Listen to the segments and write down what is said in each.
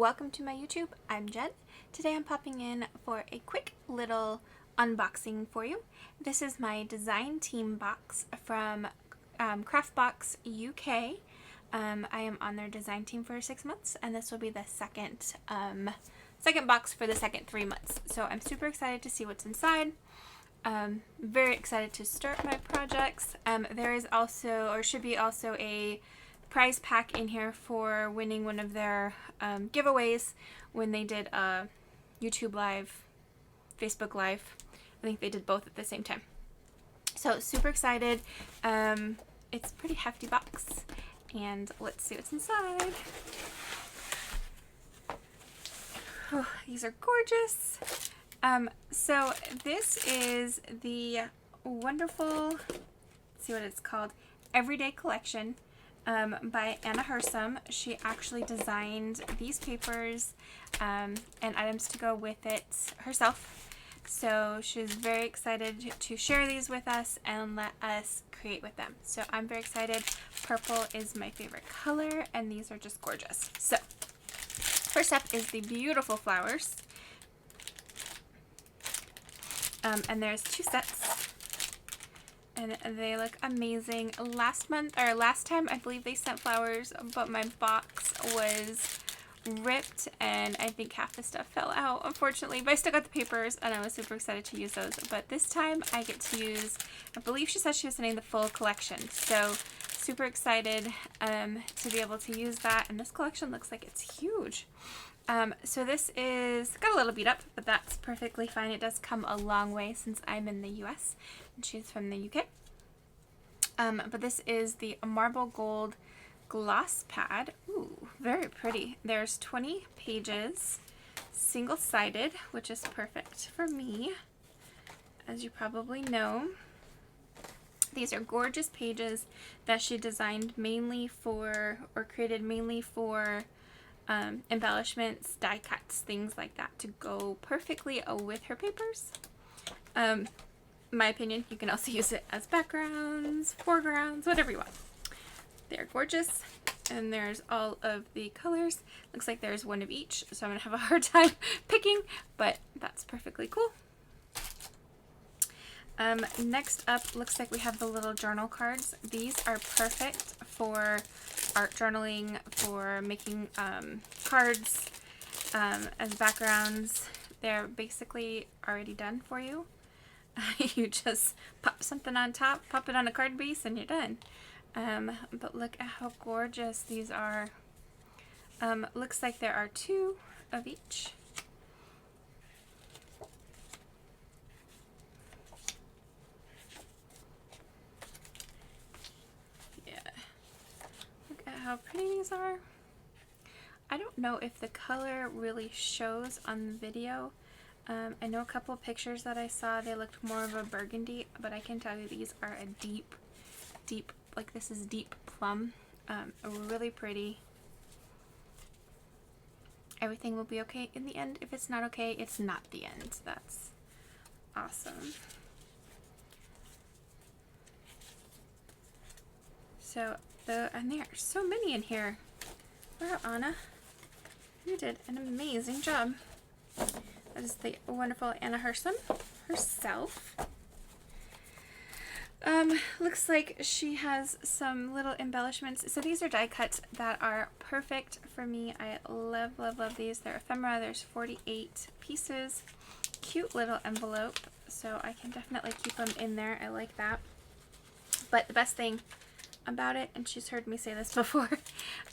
welcome to my YouTube. I'm Jen. Today I'm popping in for a quick little unboxing for you. This is my design team box from Craftbox UK. I am on their design team for 6 months, and this will be the second box for the second 3 months. So I'm super excited to see what's inside. Very excited to start my projects. There is also, or should be also, a prize pack in here for winning one of their giveaways when they did a YouTube Live, Facebook Live. I think they did both at the same time. So super excited. It's a pretty hefty box, and let's see what's inside. Oh, these are gorgeous. So this is the wonderful, let's see what it's called, Everyday Collection by Anna Hersom. She actually designed these papers and items to go with it herself. So she's very excited to share these with us and let us create with them. So I'm very excited. Purple is my favorite color, and these are just gorgeous. So first up is the beautiful flowers. And there's 2 sets, and they look amazing. Last time I believe they sent flowers, but my box was ripped and I think half the stuff fell out, unfortunately, but I still got the papers and I was super excited to use those. But this time I get to use, I believe she said she was sending the full collection, so super excited to be able to use that. And this collection looks like it's huge. So this is got a little beat up, but that's perfectly fine. It does come a long way since I'm in the US and she's from the UK. But this is the marble gold gloss pad. Ooh, very pretty. There's 20 pages, single-sided, which is perfect for me, as you probably know. These are gorgeous pages that she designed mainly for, or created mainly for, embellishments, die cuts, things like that to go perfectly with her papers. My opinion, you can also use it as backgrounds, foregrounds, whatever you want. They're gorgeous, and there's all of the colors. Looks like there's one of each, so I'm gonna have a hard time picking, but that's perfectly cool. Next up, looks like we have the little journal cards. These are perfect for art journaling, for making cards as backgrounds. They're basically already done for you. You just pop something on top, pop it on a card base, and you're done. But look at how gorgeous these are. Looks like there are 2 of each. How pretty these are. I don't know if the color really shows on the video. I know a couple of pictures that I saw, they looked more of a burgundy, but I can tell you these are a deep, like this is deep plum. Really pretty. Everything will be okay in the end. If it's not okay, it's not the end. That's awesome. So and there are so many in here. Wow, Anna, you did an amazing job. That is the wonderful Anna Hersom herself. Looks like she has some little embellishments. So these are die cuts that are perfect for me. I love, love, love these. They're ephemera. There's 48 pieces. Cute little envelope, so I can definitely keep them in there. I like that. But the best thing about it, and she's heard me say this before,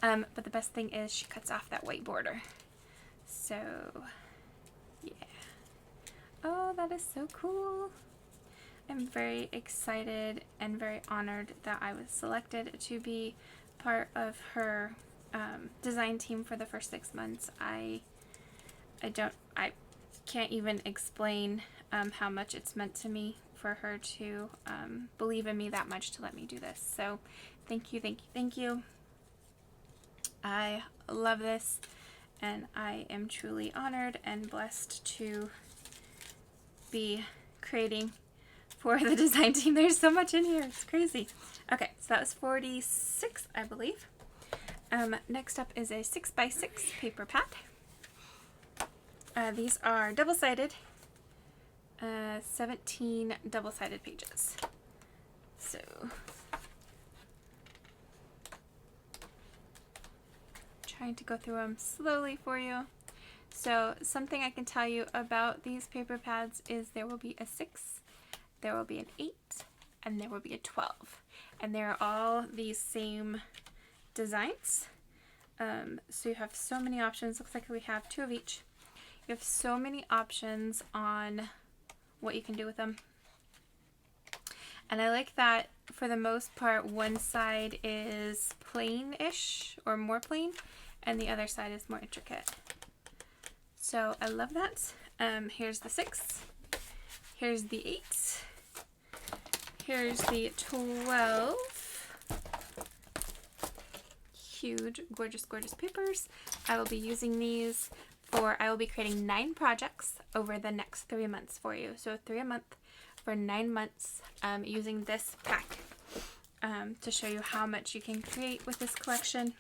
but the best thing is she cuts off that white border. So yeah. Oh, that is so cool. I'm very excited and very honored that I was selected to be part of her design team for the first 6 months. I can't even explain how much it's meant to me for her to believe in me that much to let me do this. So thank you, thank you, thank you. I love this, and I am truly honored and blessed to be creating for the design team. There's so much in here, it's crazy. Okay, so that was 46, I believe. Next up is a 6x6 paper pad. These are double-sided, 17 double-sided pages. So trying to go through them slowly for you. So something I can tell you about these paper pads is there will be a 6, there will be an 8, and there will be a 12. And they're all these same designs. So you have so many options. Looks like we have 2 of each. You have so many options on what you can do with them. And I like that for the most part one side is plain-ish or more plain and the other side is more intricate. So I love that. Here's the 6. Here's the 8. Here's the 12. Huge, gorgeous, gorgeous papers. I will be using these I will be creating 9 projects over the next 3 months for you. So 3 a month for 9 months using this pack to show you how much you can create with this collection.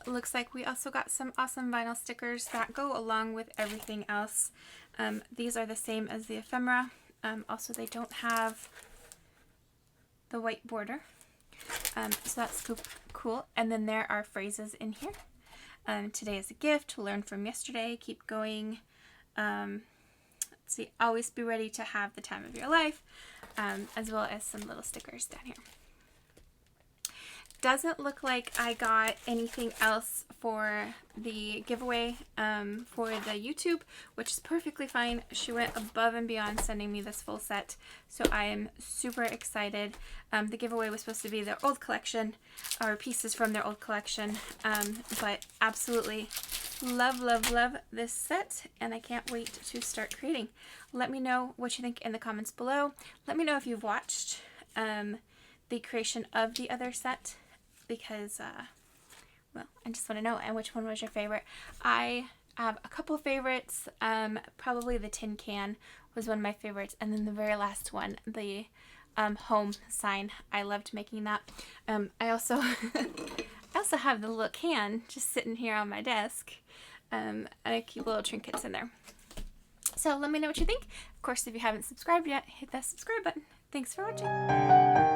Looks like we also got some awesome vinyl stickers that go along with everything else. These are the same as the ephemera. Also, they don't have the white border. So that's cool. And then there are phrases in here. Today is a gift, learn from yesterday, keep going. Let's see, always be ready to have the time of your life, as well as some little stickers down here. Doesn't look like I got anything else for the giveaway for the YouTube, which is perfectly fine. She went above and beyond sending me this full set, so I am super excited. The giveaway was supposed to be their old collection, or pieces from their old collection, but absolutely love, love, love this set, and I can't wait to start creating. Let me know what you think in the comments below. Let me know if you've watched the creation of the other set, because, well, I just want to know, and which one was your favorite. I have a couple favorites. Probably the tin can was one of my favorites, and then the very last one, the home sign. I loved making that. I also I also have the little can just sitting here on my desk, and I keep little trinkets in there. So let me know what you think. Of course, if you haven't subscribed yet, hit that subscribe button. Thanks for watching.